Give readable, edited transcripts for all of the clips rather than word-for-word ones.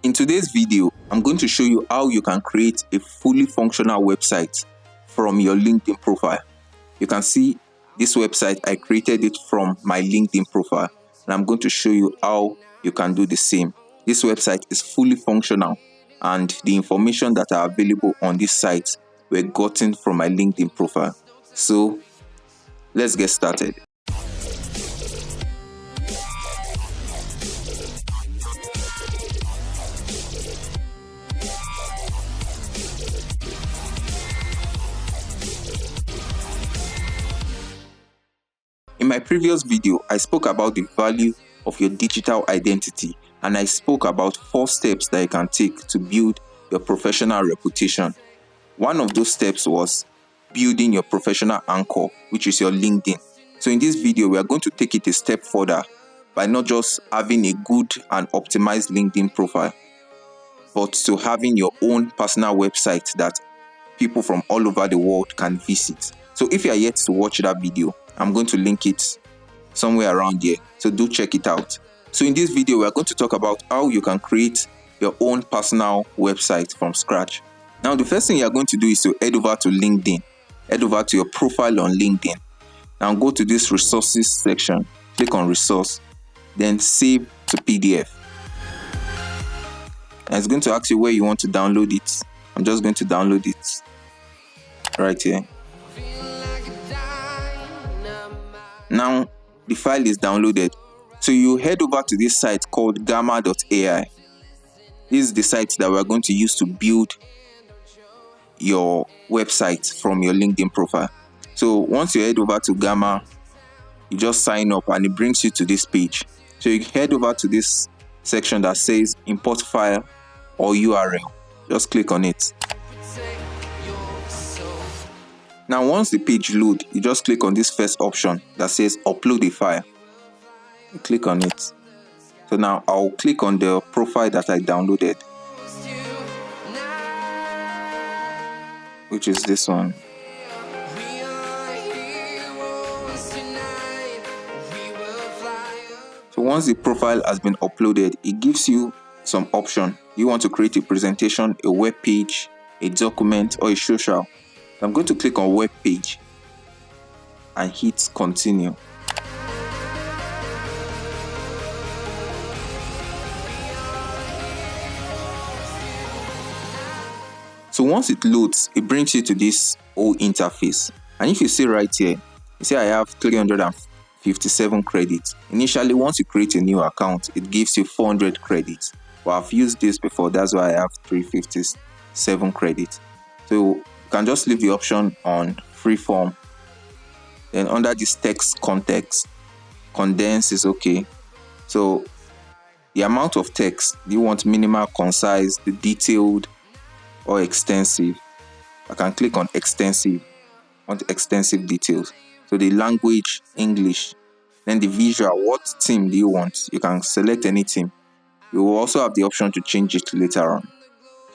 In today's video, I'm going to show you how you can create a fully functional website from your LinkedIn profile. You can see this website, I created it from my LinkedIn profile, and I'm going to show you how you can do the same. This website is fully functional, and the information that are available on this site were gotten from my LinkedIn profile. So let's get started. In my previous video, I spoke about the value of your digital identity, and I spoke about 4 steps that you can take to build your professional reputation. One of those steps was building your professional anchor, which is your LinkedIn. So in this video, we are going to take it a step further by not just having a good and optimized LinkedIn profile, but to having your own personal website that people from all over the world can visit. So if you are yet to watch that video, I'm going to link it somewhere around here, so do check it out. So in this video, we are going to talk about how you can create your own personal website from scratch. Now, the first thing you are going to do is to head over to LinkedIn. Head over to your profile on LinkedIn. Now go to this resources section, click on resource, then save to PDF. And it's going to ask you where you want to download it. I'm just going to download it right here. Now the file is downloaded. So you head over to this site called Gamma.ai. This is the site that we're going to use to build your website from your LinkedIn profile. So once you head over to Gamma, you just sign up and it brings you to this page. So you head over to this section that says import file or URL. Just click on it. Now once the page loads, you just click on this first option that says upload a file. You click on it. So now I'll click on the profile that I downloaded, which is this one. So once the profile has been uploaded, it gives you some option. You want to create a presentation, a web page, a document, or a social. I'm going to click on web page and hit continue. So once it loads, it brings you to this whole interface. And if you see right here, you see I have 357 credits. Initially, once you create a new account, it gives you 400 credits. But I've used this before, that's why I have 357 credits. So you can just leave the option on free form. Then under this text context, condense is okay. So the amount of text, do you want minimal, concise, the detailed, or extensive? I can click on extensive. I want extensive details. So the language, English. Then the visual, what theme do you want? You can select any theme. You will also have the option to change it later on.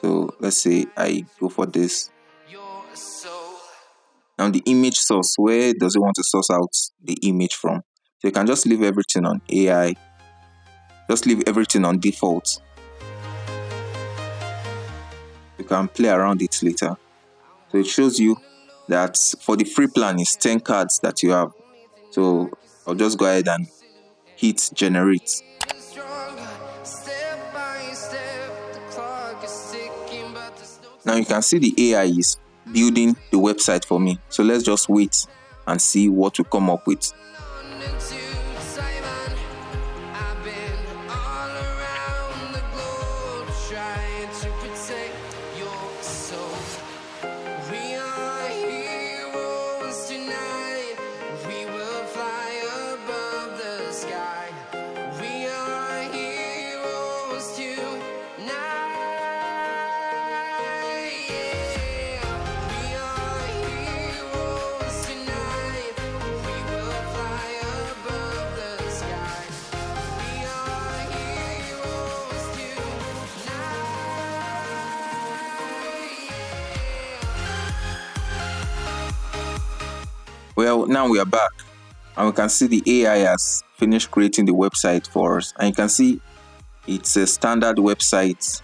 So let's say I go for this. Now the image source, where does it want to source out the image from? So you can just leave everything on AI. Just leave everything on default. You can play around it later. So it shows you that for the free plan is 10 cards that you have. So I'll just go ahead and hit generate. Now you can see the AI is building the website for me. So let's just wait and see what we come up with. Well, now we are back and we can see the AI has finished creating the website for us, and you can see It's a standard website.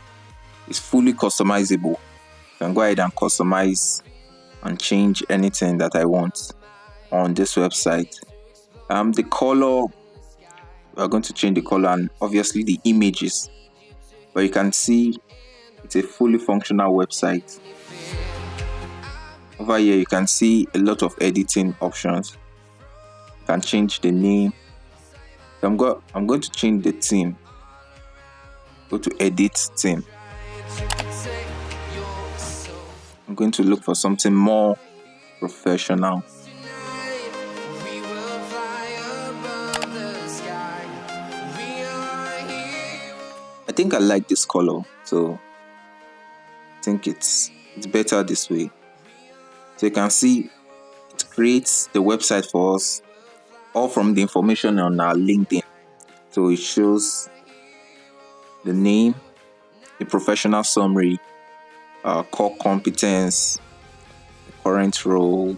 It's fully customizable. You can go ahead and customize and change anything that I want on this website. The color, we're going to change the color, and obviously the images. But you can see it's a fully functional website. Over here you can see a lot of editing options. You can change the name. So I'm going to change the theme. Go to edit theme. I'm going to look for something more professional. I think I like this color, so I think it's better this way. So you can see it creates the website for us, all from the information on our LinkedIn. So it shows the name, the professional summary, core competence, the current role,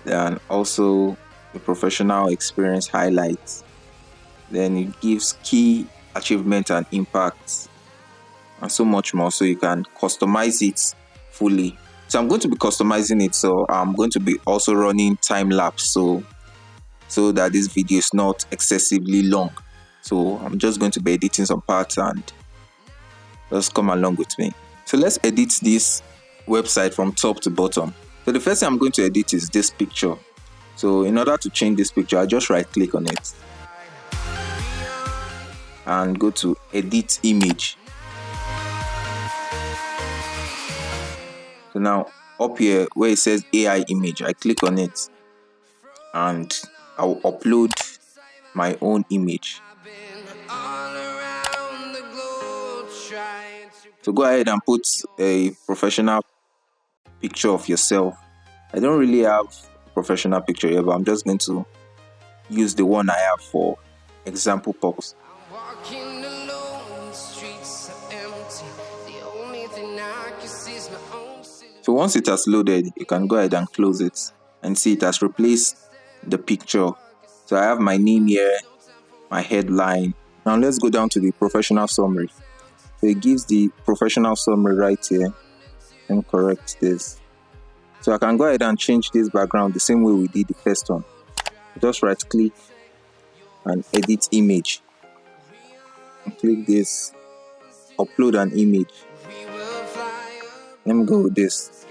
and also the professional experience highlights. Then it gives key achievement and impact, and so much more. So you can customize it fully. So I'm going to be customizing it. So I'm going to be also running time lapse so that this video is not excessively long. So I'm just going to be editing some parts, and just come along with me. So let's edit this website from top to bottom. So the first thing I'm going to edit is this picture. So in order to change this picture, I just right click on it and go to edit image. So now up here where it says AI image, I click on it and I'll upload my own image. So go ahead and put a professional picture of yourself. I don't really have a professional picture here, but I'm just going to use the one I have for example purpose. So once it has loaded, you can go ahead and close it and see it has replaced the picture. So I have my name here, my headline. Now let's go down to the professional summary. So it gives the professional summary right here. Let me correct this. So I can go ahead and change this background the same way we did the first one. Just right click and edit image. And click this, upload an image. Let me go with this.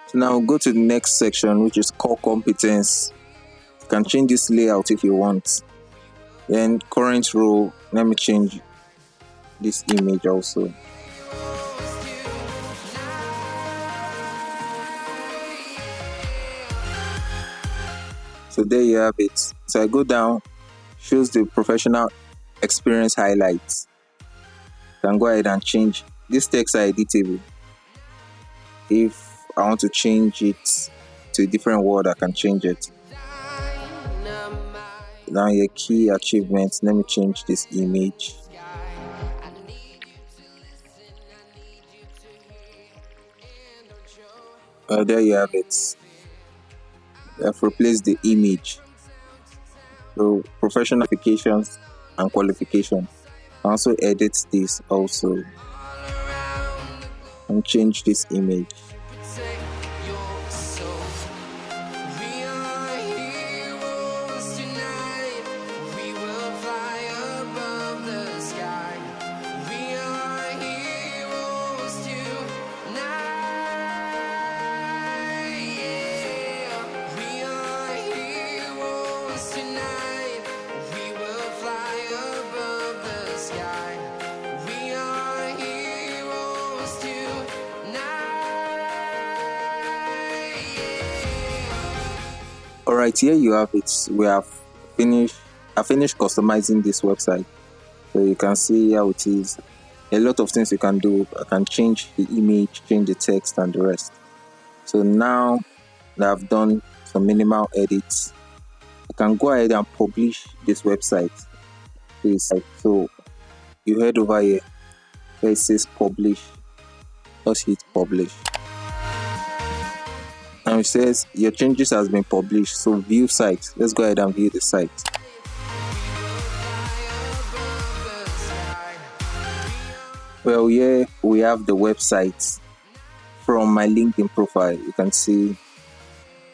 So now go to the next section, which is core competence. You can change this layout if you want. Then current role, let me change this image also. So there you have it. So I go down, shows the professional experience highlights. You can go ahead and change. This text are editable. If I want to change it to a different word, I can change it. Now your key achievements, let me change this image. There you have it. I've replaced the image. So professional applications and qualifications. I also edit this also and change this image. Alright, here you have it. I finished customizing this website. So you can see how it is. A lot of things you can do. I can change the image, change the text and the rest. So now that I've done some minimal edits, I can go ahead and publish this website. So you head over here where it says publish. Just hit publish. Now Now it says your changes has been published, so view site. Let's go ahead and view the site. Well, here we have the website from my LinkedIn profile. You can see,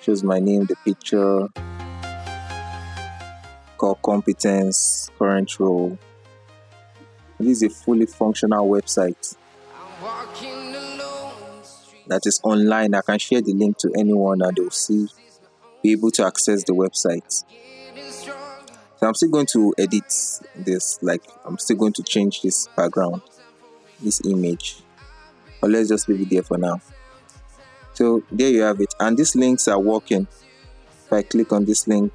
shows my name, the picture, core competence, current role. This is a fully functional website that is online. I can share the link to anyone and they'll be able to access the website. So I'm still going to edit this, like I'm still going to change this background, this image, but let's just leave it there for now. So there you have it, and these links are working. If I click on this link,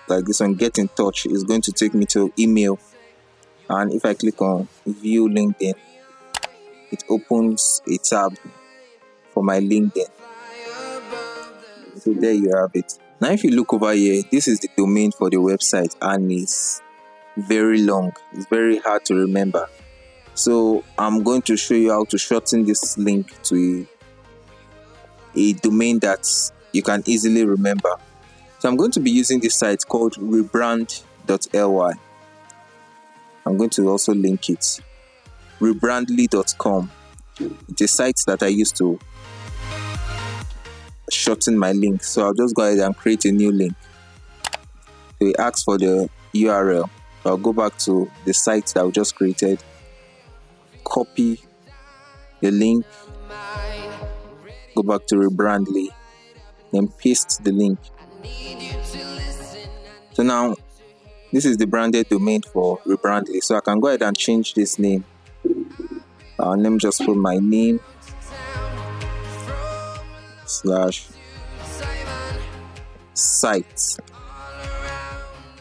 like this one, get in touch, is going to take me to email, and if I click on view LinkedIn, it opens a tab for my LinkedIn. So there you have it. Now if you look over here, this is the domain for the website, and it's very long. It's very hard to remember. So I'm going to show you how to shorten this link to a domain that you can easily remember. So I'm going to be using this site called 𝗟𝗘𝗧'𝗦. I'm going to also link it. rebrandly.com. It's a site that I used to shorten my link. So I'll just go ahead and create a new link. So it asks for the URL. I'll go back to the site that I just created, copy the link, go back to Rebrandly, then paste the link. So now this is the branded domain for Rebrandly. So I can go ahead and change this name. Let me just put my name /site.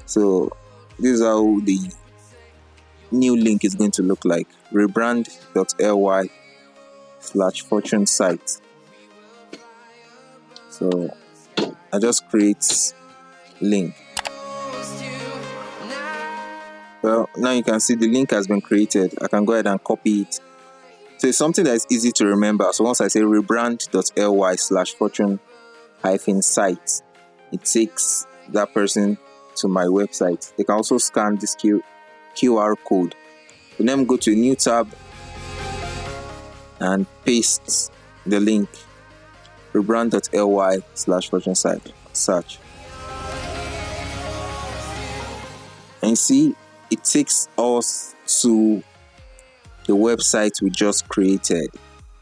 So this is how the new link is going to look like. rebrand.ly/fortune-site. So I just create link. Well, now you can see the link has been created. I can go ahead and copy it. So it's something that is easy to remember. So once I say rebrand.ly/fortune-site, it takes that person to my website. They can also scan this QR code. So then go to a new tab and paste the link, rebrand.ly/fortune-site, search. And see, it takes us to the website we just created.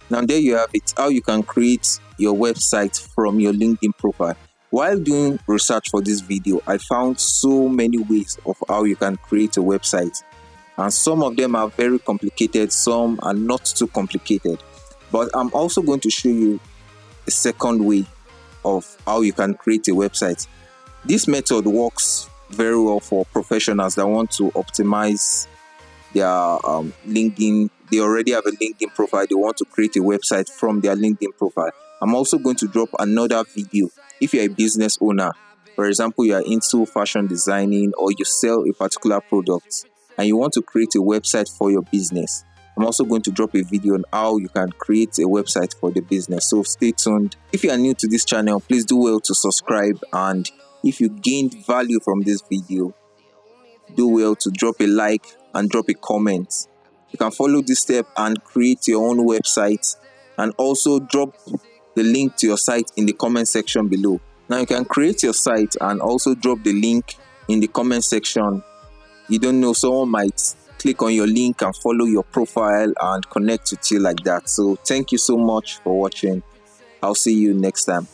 Now there you have it, how you can create your website from your LinkedIn profile. While doing research for this video, I found so many ways of how you can create a website. And some of them are very complicated, some are not too complicated. But I'm also going to show you a second way of how you can create a website. This method works very well for professionals that want to optimize their LinkedIn. They already have a LinkedIn profile. They want to create a website from their LinkedIn profile. I'm also going to drop another video. If you're a business owner, for example, you are into fashion designing or you sell a particular product and you want to create a website for your business, I'm also going to drop a video on how you can create a website for the business. So stay tuned. If you are new to this channel, please do well to subscribe. And if you gained value from this video, do well to drop a like and drop a comment. You can follow this step and create your own website, and also drop the link to your site in the comment section below. Now you can create your site and also drop the link in the comment section. You don't know, someone might click on your link and follow your profile and connect with you like that. So thank you so much for watching. I'll see you next time.